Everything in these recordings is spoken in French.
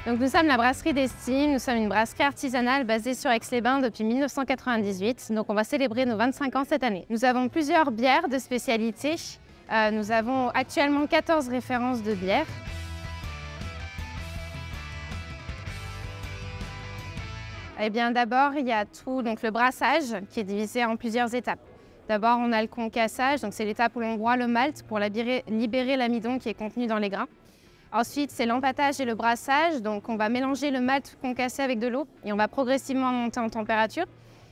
Donc nous sommes la brasserie d'Estime, nous sommes une brasserie artisanale basée sur Aix-les-Bains depuis 1998. Donc on va célébrer nos 25 ans cette année. Nous avons plusieurs bières de spécialité. Nous avons actuellement 14 références de bières. Eh bien d'abord, il y a tout donc le brassage qui est divisé en plusieurs étapes. D'abord, on a le concassage, donc c'est l'étape où l'on broie le malt pour libérer l'amidon qui est contenu dans les grains. Ensuite, c'est l'empâtage et le brassage, donc on va mélanger le malt concassé avec de l'eau et on va progressivement monter en température,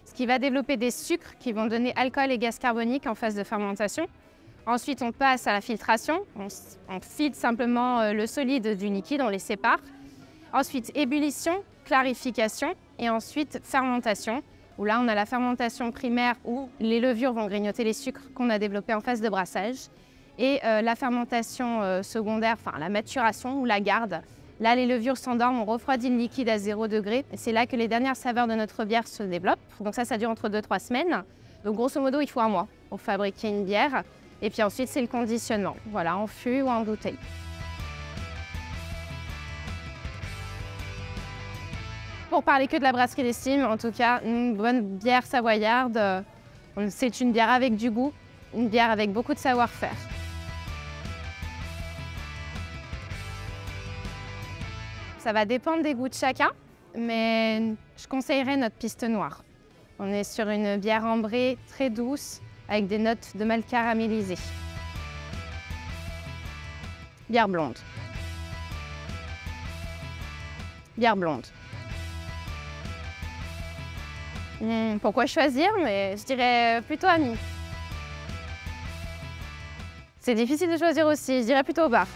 ce qui va développer des sucres qui vont donner alcool et gaz carbonique en phase de fermentation. Ensuite, on passe à la filtration, on filtre simplement le solide du liquide, on les sépare. Ensuite, ébullition, clarification et ensuite fermentation, où là on a la fermentation primaire où les levures vont grignoter les sucres qu'on a développés en phase de brassage. Et la fermentation secondaire, enfin la maturation ou la garde. Là, les levures s'endorment, on refroidit le liquide à 0 degré. Et c'est là que les dernières saveurs de notre bière se développent. Donc ça dure entre 2-3 semaines. Donc grosso modo, il faut 1 mois pour fabriquer une bière. Et puis ensuite, c'est le conditionnement. Voilà, en fût ou en bouteille. Pour parler que de la brasserie d'Estime, en tout cas, une bonne bière savoyarde, c'est une bière avec du goût, une bière avec beaucoup de savoir-faire. Ça va dépendre des goûts de chacun, mais je conseillerais notre piste noire. On est sur une bière ambrée très douce, avec des notes de malt caramélisé. Bière blonde. Bière blonde. Pourquoi choisir? Mais je dirais plutôt Ami. C'est difficile de choisir aussi, je dirais plutôt au bar.